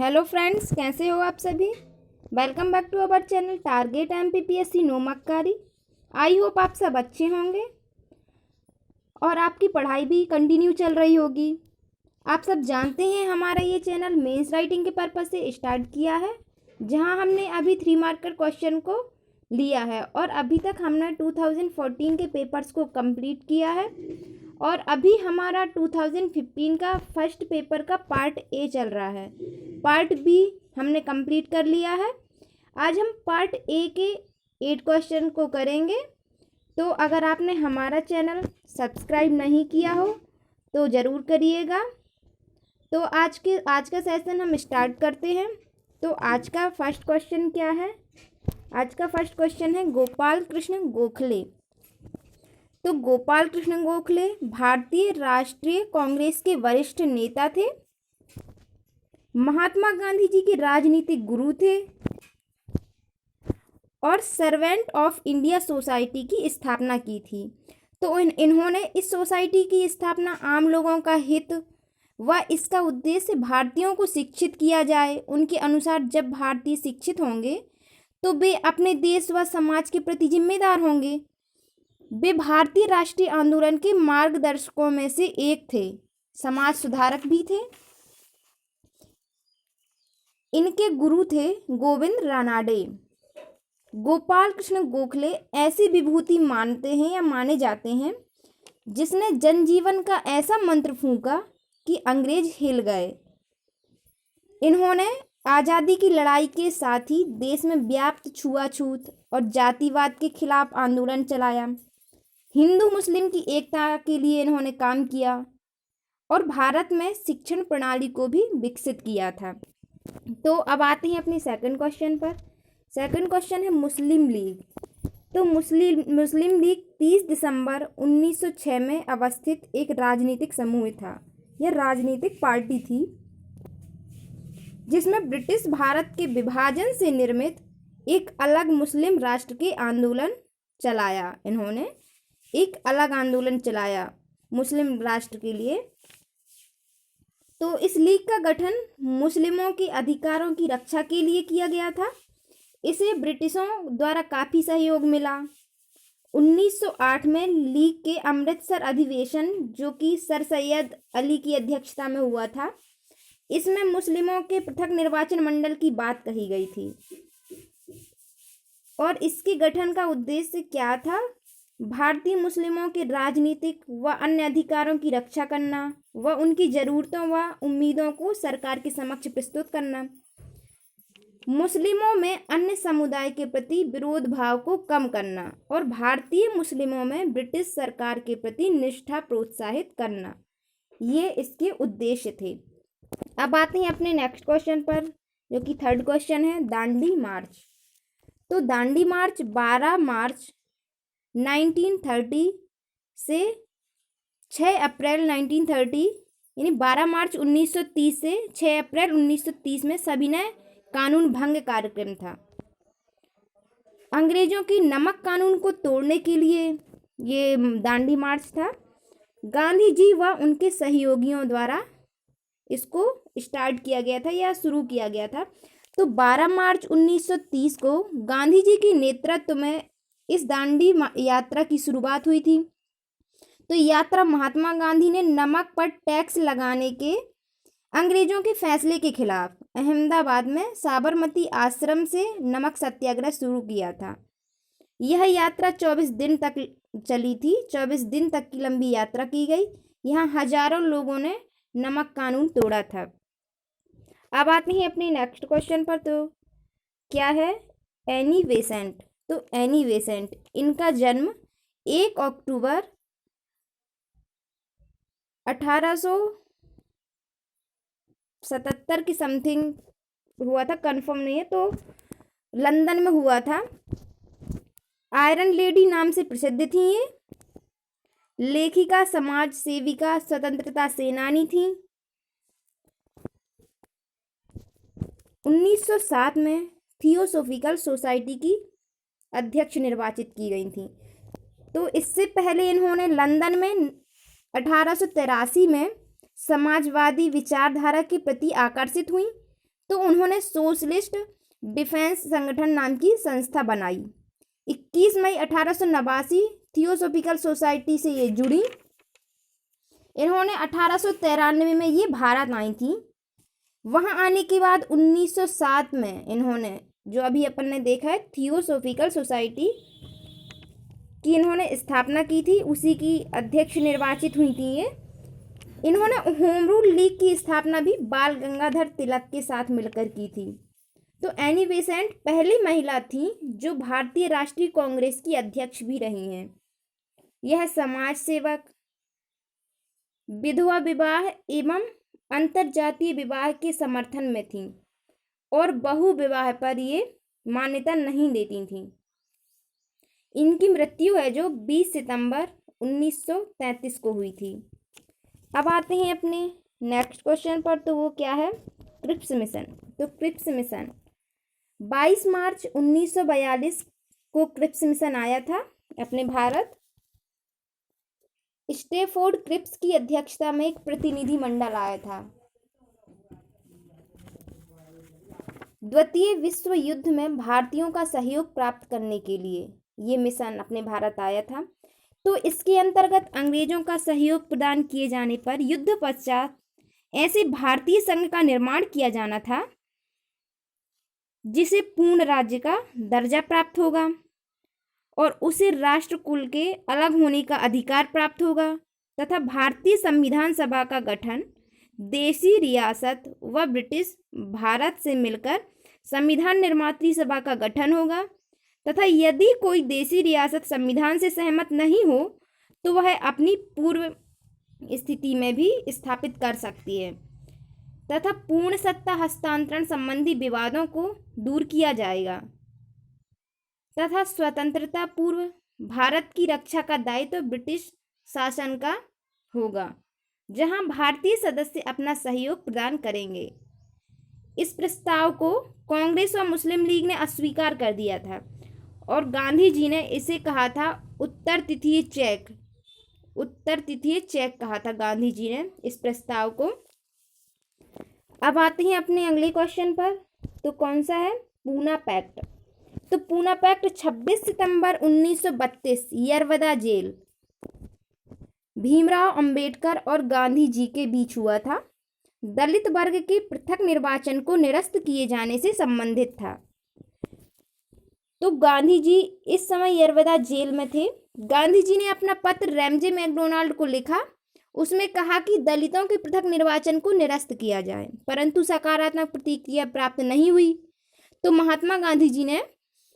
Hello friends, कैसे हो आप सभी। Welcome back to our channel target MPPSC no मक्कारी। आई होप आप सब अच्छे होंगे और आपकी पढ़ाई भी कंटिन्यू चल रही होगी। आप सब जानते हैं हमारा ये चैनल मेंस राइटिंग के पर्पज़ से स्टार्ट किया है, जहां हमने अभी 3 मार्कर क्वेश्चन को लिया है और अभी तक हमने 2014 के पेपर्स को कंप्लीट किया है और अभी हमारा 2015 का फर्स्ट पेपर का पार्ट ए चल रहा है। पार्ट बी हमने कंप्लीट कर लिया है। आज हम पार्ट ए के 8 क्वेश्चन को करेंगे। तो अगर आपने हमारा चैनल सब्सक्राइब नहीं किया हो तो ज़रूर करिएगा। तो आज का सेशन हम स्टार्ट करते हैं। तो आज का फर्स्ट क्वेश्चन क्या है? आज का फर्स्ट क्वेश्चन है गोपाल कृष्ण गोखले। तो गोपाल कृष्ण गोखले भारतीय राष्ट्रीय कांग्रेस के वरिष्ठ नेता थे, महात्मा गांधी जी के राजनीतिक गुरु थे और सर्वेंट ऑफ इंडिया सोसाइटी की स्थापना की थी। तो इन्होंने इस सोसाइटी की स्थापना आम लोगों का हित व इसका उद्देश्य भारतीयों को शिक्षित किया जाए। उनके अनुसार जब भारतीय शिक्षित होंगे तो वे अपने देश व समाज के प्रति जिम्मेदार होंगे। वे भारतीय राष्ट्रीय आंदोलन के मार्गदर्शकों में से एक थे, समाज सुधारक भी थे। इनके गुरु थे गोविंद रानाडे। गोपाल कृष्ण गोखले ऐसी विभूति मानते हैं या माने जाते हैं जिसने जनजीवन का ऐसा मंत्र फूंका कि अंग्रेज हिल गए। इन्होंने आज़ादी की लड़ाई के साथ ही देश में व्याप्त छुआछूत और जातिवाद के खिलाफ आंदोलन चलाया। हिंदू मुस्लिम की एकता के लिए इन्होंने काम किया और भारत में शिक्षण प्रणाली को भी विकसित किया था। तो अब आते हैं अपने सेकंड क्वेश्चन पर। सेकंड क्वेश्चन है मुस्लिम लीग। तो मुस्लिम लीग 30 दिसंबर 1906 में अवस्थित एक राजनीतिक समूह था। यह राजनीतिक पार्टी थी जिसमें ब्रिटिश भारत के विभाजन से निर्मित एक अलग मुस्लिम राष्ट्र के आंदोलन चलाया। इन्होंने एक अलग आंदोलन चलाया मुस्लिम राष्ट्र के लिए। तो इस लीग का गठन मुस्लिमों के अधिकारों की रक्षा के लिए किया गया था। इसे ब्रिटिशों द्वारा काफ़ी सहयोग मिला। 1908 में लीग के अमृतसर अधिवेशन, जो कि सर सैयद अली की अध्यक्षता में हुआ था, इसमें मुस्लिमों के पृथक निर्वाचन मंडल की बात कही गई थी और इसके गठन का उद्देश्य क्या था? भारतीय मुस्लिमों के राजनीतिक व अन्य अधिकारों की रक्षा करना व उनकी ज़रूरतों व उम्मीदों को सरकार के समक्ष प्रस्तुत करना, मुस्लिमों में अन्य समुदाय के प्रति विरोध भाव को कम करना और भारतीय मुस्लिमों में ब्रिटिश सरकार के प्रति निष्ठा प्रोत्साहित करना, ये इसके उद्देश्य थे। अब आते हैं अपने नेक्स्ट क्वेश्चन पर, जो कि थर्ड क्वेश्चन है दांडी मार्च। तो दांडी मार्च 12 मार्च 1930 से 6 अप्रैल 1930, यानी 12 मार्च 1930 से 6 अप्रैल 1930 में सविनय कानून भंग कार्यक्रम था। अंग्रेजों की नमक कानून को तोड़ने के लिए ये दांडी मार्च था। गांधी जी व उनके सहयोगियों द्वारा इसको स्टार्ट किया गया था या शुरू किया गया था। तो 12 मार्च 1930 को गांधी जी के नेतृत्व में इस दांडी यात्रा की शुरुआत हुई थी। तो यात्रा महात्मा गांधी ने नमक पर टैक्स लगाने के अंग्रेजों के फैसले के खिलाफ अहमदाबाद में साबरमती आश्रम से नमक सत्याग्रह शुरू किया था। यह यात्रा 24 दिन तक चली थी। 24 दिन तक की लंबी यात्रा की गई। यहाँ हजारों लोगों ने नमक कानून तोड़ा था। अब आते हैं अपने नेक्स्ट क्वेश्चन पर। तो क्या है? Annie Besant. तो एनी बेसेंट, इनका जन्म 1 अक्टूबर 1877 की समथिंग हुआ था, कंफर्म नहीं है, तो लंदन में हुआ था। आयरन लेडी नाम से प्रसिद्ध थी ये। लेखिका, समाज सेविका, स्वतंत्रता सेनानी थी। 1907 में थियोसॉफिकल सोसाइटी की अध्यक्ष निर्वाचित की गई थी। तो इससे पहले इन्होंने लंदन में 1883 में समाजवादी विचारधारा के प्रति आकर्षित हुई तो उन्होंने सोशलिस्ट डिफेंस संगठन नाम की संस्था बनाई। 21 मई 1889 थियोसॉफिकल सोसाइटी से ये जुड़ी। इन्होंने 1893 में ये भारत आई थी। वहाँ आने के बाद 1907 में इन्होंने, जो अभी अपन ने देखा है, थियोसॉफिकल सोसाइटी की इन्होंने स्थापना की थी, उसी की अध्यक्ष निर्वाचित हुई थी ये। इन्होंने होम रूल लीग की स्थापना भी बाल गंगाधर तिलक के साथ मिलकर की थी। तो एनी बेसेंट पहली महिला थी जो भारतीय राष्ट्रीय कांग्रेस की अध्यक्ष भी रही हैं। यह समाज सेवक, विधवा विवाह एवं अंतरजातीय विवाह के समर्थन में थी और बहु विवाह पर ये मान्यता नहीं देती थी। इनकी मृत्यु है जो 20 सितंबर 1933 को हुई थी। अब आते हैं अपने नेक्स्ट क्वेश्चन पर, तो वो क्या है, क्रिप्स मिशन। तो क्रिप्स मिशन 22 मार्च 1942 को क्रिप्स मिशन आया था अपने भारत। स्टेफोर्ड क्रिप्स की अध्यक्षता में एक प्रतिनिधि मंडल आया था। द्वितीय विश्व युद्ध में भारतीयों का सहयोग प्राप्त करने के लिए ये मिशन अपने भारत आया था। तो इसके अंतर्गत अंग्रेजों का सहयोग प्रदान किए जाने पर युद्ध पश्चात ऐसे भारतीय संघ का निर्माण किया जाना था जिसे पूर्ण राज्य का दर्जा प्राप्त होगा और उसे राष्ट्रकुल के अलग होने का अधिकार प्राप्त होगा तथा भारतीय संविधान सभा का गठन देशी रियासत व ब्रिटिश भारत से मिलकर संविधान निर्मात्री सभा का गठन होगा तथा यदि कोई देशी रियासत संविधान से सहमत नहीं हो तो वह अपनी पूर्व स्थिति में भी स्थापित कर सकती है तथा पूर्ण सत्ता हस्तांतरण संबंधी विवादों को दूर किया जाएगा तथा स्वतंत्रता पूर्व भारत की रक्षा का दायित्व ब्रिटिश शासन का होगा, जहां भारतीय सदस्य अपना सहयोग प्रदान करेंगे। इस प्रस्ताव को कांग्रेस और मुस्लिम लीग ने अस्वीकार कर दिया था और गांधी जी ने इसे कहा था उत्तर तिथीय चेक कहा था गांधी जी ने इस प्रस्ताव को। अब आते हैं अपने अगले क्वेश्चन पर, तो कौन सा है, पूना पैक्ट। तो पूना पैक्ट 26 सितंबर 1932 यरवदा जेल भीमराव अंबेडकर और गांधी जी के बीच हुआ था। दलित वर्ग के पृथक निर्वाचन को निरस्त किए जाने से संबंधित था। तो गांधी जी इस समय यरवदा जेल में थे। गांधी जी ने अपना पत्र रैमजे मैकडोनाल्ड को लिखा, उसमें कहा कि दलितों के पृथक निर्वाचन को निरस्त किया जाए, परंतु सकारात्मक प्रतिक्रिया प्राप्त नहीं हुई। तो महात्मा गांधी जी ने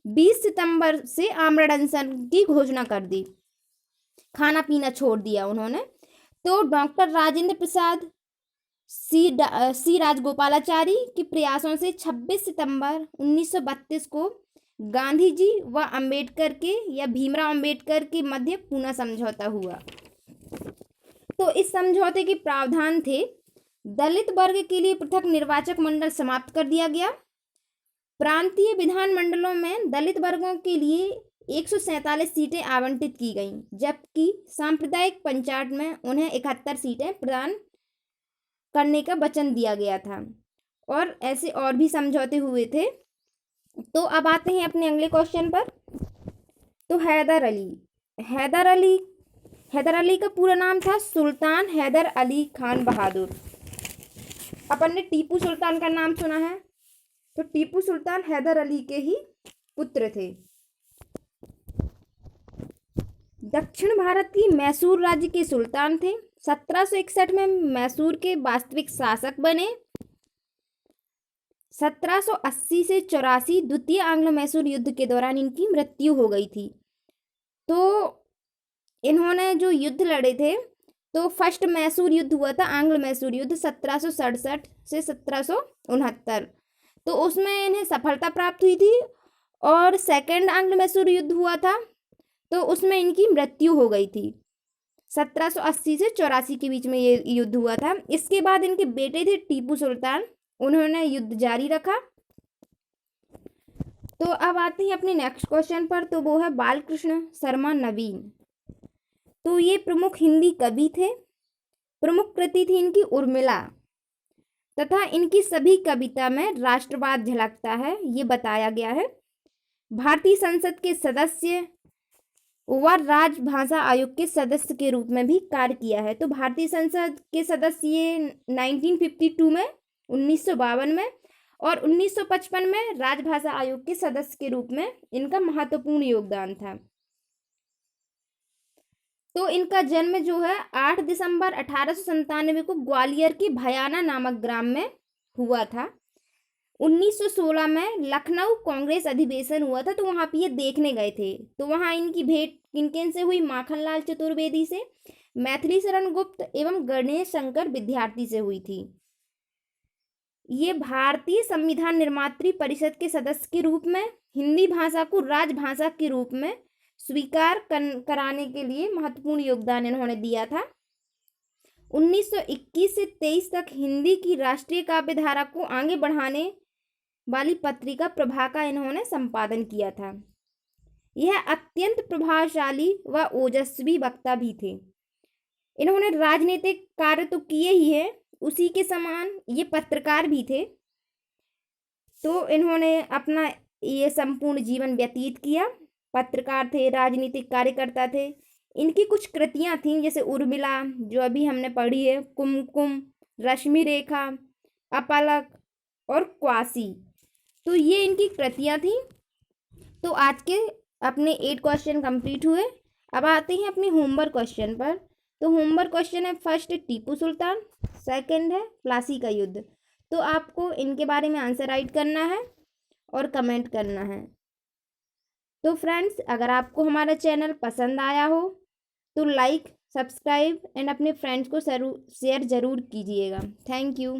20 सितंबर से आमरण अनशन की घोषणा कर दी, खाना पीना छोड़ दिया उन्होंने। तो डॉक्टर राजेंद्र प्रसाद सी राजगोपालाचारी के प्रयासों से 26 सितंबर 1932 को गांधी जी व अंबेडकर के या भीमराव अंबेडकर के मध्य पूना समझौता हुआ। तो इस समझौते के प्रावधान थे, दलित वर्ग के लिए पृथक निर्वाचक मंडल समाप्त कर दिया गया। प्रांतीय विधान मंडलों में दलित वर्गों के लिए 147 सीटें आवंटित की गईं, जबकि सांप्रदायिक पंचायत में उन्हें 71 सीटें प्रदान करने का वचन दिया गया था और ऐसे और भी समझौते हुए थे। तो अब आते हैं अपने अगले क्वेश्चन पर। तो हैदर अली का पूरा नाम था सुल्तान हैदर अली खान बहादुर। अपन ने टीपू सुल्तान का नाम सुना है, तो टीपू सुल्तान हैदर अली के ही पुत्र थे। दक्षिण भारत की मैसूर राज्य के सुल्तान थे। 1761 में मैसूर के वास्तविक शासक बने। 1780 से 84 द्वितीय आंग्ल मैसूर युद्ध के दौरान इनकी मृत्यु हो गई थी। तो इन्होंने जो युद्ध लड़े थे, तो फर्स्ट मैसूर युद्ध हुआ था, आंग्ल मैसूर युद्ध 1767 से 1769, तो उसमें इन्हें सफलता प्राप्त हुई थी। और सेकंड आंग्ल मैसूर युद्ध हुआ था, तो उसमें इनकी मृत्यु हो गई थी। 1780 से 84 के बीच में ये युद्ध हुआ था। इसके बाद इनके बेटे थे टीपू सुल्तान, उन्होंने युद्ध जारी रखा। तो अब आते हैं अपने नेक्स्ट क्वेश्चन पर, तो वो है बालकृष्ण शर्मा नवीन। तो ये प्रमुख हिंदी कवि थे। प्रमुख कृति थी इनकी उर्मिला। तथा इनकी सभी कविता में राष्ट्रवाद झलकता है, ये बताया गया है। भारतीय संसद के सदस्य व राजभाषा आयोग के सदस्य के रूप में भी कार्य किया है। तो भारतीय संसद के सदस्य ये 1952 में, 1952 में और 1955 में राजभाषा आयोग के सदस्य के रूप में इनका महत्वपूर्ण योगदान था। तो इनका जन्म जो है 8 दिसंबर 1897 को ग्वालियर के भयाना नामक ग्राम में हुआ था। 1916 में लखनऊ कांग्रेस अधिवेशन हुआ था, तो वहाँ पे ये देखने गए थे। तो वहाँ इनकी भेंट किन से हुई? माखनलाल चतुर्वेदी से, मैथिली शरण गुप्त एवं गणेश शंकर विद्यार्थी से हुई थी। ये भारतीय संविधान निर्मात्री परिषद के सदस्य के रूप में हिंदी भाषा को राजभाषा के रूप में स्वीकार कराने के लिए महत्वपूर्ण योगदान इन्होंने दिया था। 1921 से 23 तक हिंदी की राष्ट्रीय काव्य धारा को आगे बढ़ाने वाली पत्रिका प्रभा का इन्होंने संपादन किया था। यह अत्यंत प्रभावशाली व ओजस्वी वक्ता भी थे। इन्होंने राजनीतिक कार्य तो किए ही है, उसी के समान ये पत्रकार भी थे। तो इन्होंने अपना ये संपूर्ण जीवन व्यतीत किया, पत्रकार थे, राजनीतिक कार्यकर्ता थे। इनकी कुछ कृतियां थीं, जैसे उर्मिला जो अभी हमने पढ़ी है, कुमकुम, रश्मि रेखा, अपलक और क्वासी। तो ये इनकी कृतियां थीं। तो आज के अपने 8 क्वेश्चन कंप्लीट हुए। अब आते हैं अपने होमवर्क क्वेश्चन पर। तो होमवर्क क्वेश्चन है, फर्स्ट टीपू सुल्तान, सेकंड है प्लासी का युद्ध। तो आपको इनके बारे में आंसर राइट करना है और कमेंट करना है। तो फ्रेंड्स, अगर आपको हमारा चैनल पसंद आया हो तो लाइक, सब्सक्राइब एंड अपने फ्रेंड्स को शेयर ज़रूर कीजिएगा। Thank you.